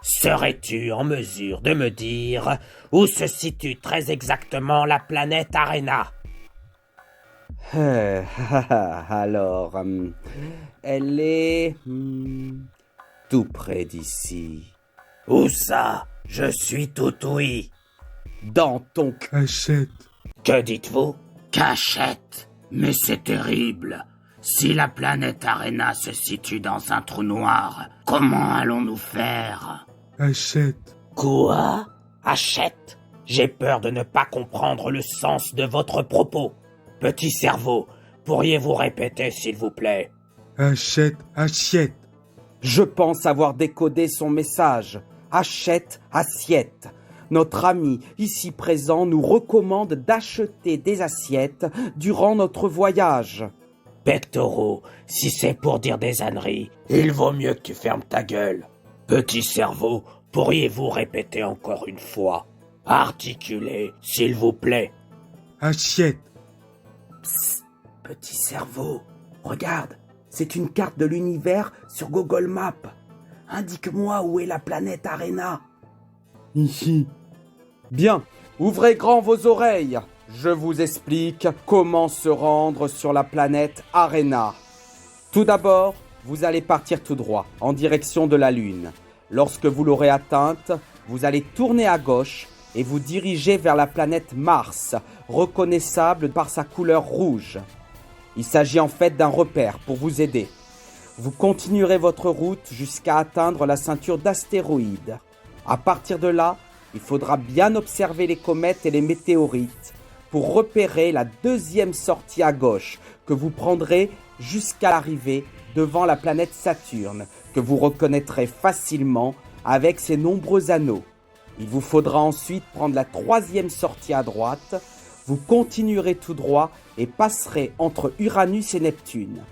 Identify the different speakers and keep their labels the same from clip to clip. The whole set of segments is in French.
Speaker 1: Serais-tu en mesure de me dire où se situe très exactement la planète Arena?
Speaker 2: Alors, elle est tout près d'ici.
Speaker 1: Où ça? Je suis tout ouïe.
Speaker 2: Dans ton
Speaker 3: Cachette.
Speaker 1: Que dites-vous? Cachette. Mais c'est terrible. Si la planète Arena se situe dans un trou noir, comment allons-nous faire?
Speaker 3: Cachette.
Speaker 1: Quoi? Achète? J'ai peur de ne pas comprendre le sens de votre propos. Petit cerveau, pourriez-vous répéter s'il vous plaît?
Speaker 3: Achète, assiette.
Speaker 2: Je pense avoir décodé son message. Achète, assiette. Notre ami ici présent nous recommande d'acheter des assiettes durant notre voyage.
Speaker 1: Pectoraux, si c'est pour dire des âneries, il vaut mieux que tu fermes ta gueule. Petit cerveau, pourriez-vous répéter encore une fois? Articulez, s'il vous plaît.
Speaker 3: Assiette.
Speaker 2: Psst, petit cerveau, regarde, c'est une carte de l'univers sur Google Maps. Indique-moi où est la planète Arena.
Speaker 3: Ici.
Speaker 2: Bien, ouvrez grand vos oreilles. Je vous explique comment se rendre sur la planète Arena. Tout d'abord, vous allez partir tout droit, en direction de la Lune. Lorsque vous l'aurez atteinte, vous allez tourner à gauche et vous diriger vers la planète Mars, reconnaissable par sa couleur rouge. Il s'agit en fait d'un repère pour vous aider. Vous continuerez votre route jusqu'à atteindre la ceinture d'astéroïdes. À partir de là, il faudra bien observer les comètes et les météorites pour repérer la deuxième sortie à gauche que vous prendrez jusqu'à l'arrivée devant la planète Saturne, que vous reconnaîtrez facilement avec ses nombreux anneaux. Il vous faudra ensuite prendre la troisième sortie à droite. Vous continuerez tout droit et passerez entre Uranus et Neptune.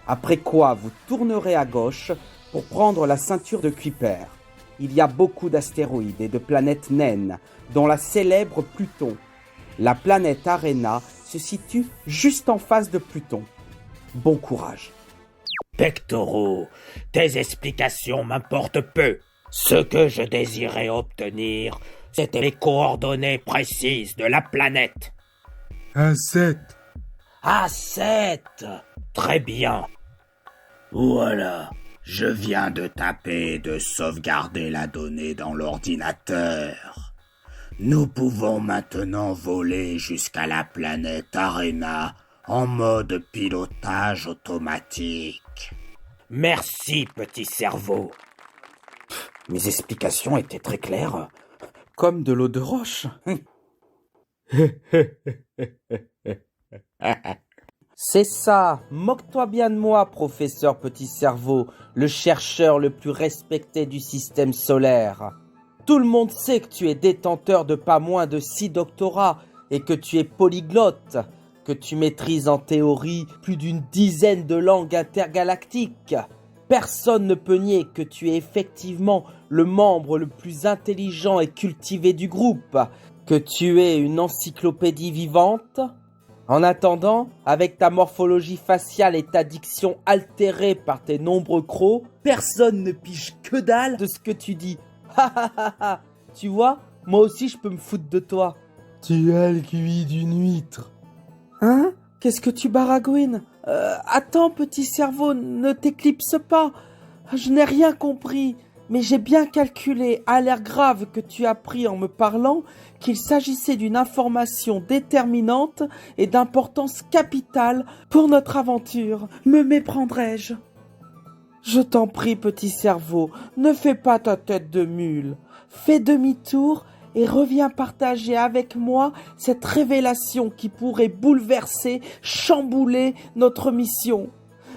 Speaker 2: Après quoi, vous tournerez à gauche pour prendre la ceinture de Kuiper. Il y a beaucoup d'astéroïdes et de planètes naines, dont la célèbre Pluton. La planète Arena se situe juste en face de Pluton. Bon courage.
Speaker 1: Pectoraux, tes explications m'importent peu. Ce que je désirais obtenir, c'était les coordonnées précises de la planète.
Speaker 3: Assiette.
Speaker 1: A7. Très bien. Voilà, je viens de taper et de sauvegarder la donnée dans l'ordinateur. Nous pouvons maintenant voler jusqu'à la planète Arena en mode pilotage automatique. Merci, petit cerveau.
Speaker 2: Mes explications étaient très claires, comme de l'eau de roche. C'est ça, moque-toi bien de moi, professeur Petit Cerveau, le chercheur le plus respecté du système solaire. Tout le monde sait que tu es détenteur de pas moins de 6 doctorats et que tu es polyglotte, que tu maîtrises en théorie plus d'une dizaine de langues intergalactiques. Personne ne peut nier que tu es effectivement le membre le plus intelligent et cultivé du groupe, que tu es une encyclopédie vivante. En attendant, avec ta morphologie faciale et ta diction altérée par tes nombreux crocs, personne ne pige que dalle de ce que tu dis. Ha ha ha ha. Tu vois, moi aussi je peux me foutre de toi.
Speaker 3: Tu as le QI d'une huître.
Speaker 2: Hein? Qu'est-ce que tu baragouines? Attends, petit cerveau, ne t'éclipse pas. Je n'ai rien compris, mais j'ai bien calculé à l'air grave que tu as pris en me parlant qu'il s'agissait d'une information déterminante et d'importance capitale pour notre aventure. Me méprendrais-je? Je t'en prie, petit cerveau, ne fais pas ta tête de mule. Fais demi-tour et reviens partager avec moi cette révélation qui pourrait bouleverser, chambouler notre mission.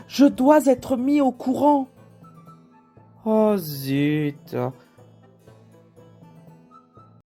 Speaker 2: Je dois être mis au courant. Oh zut,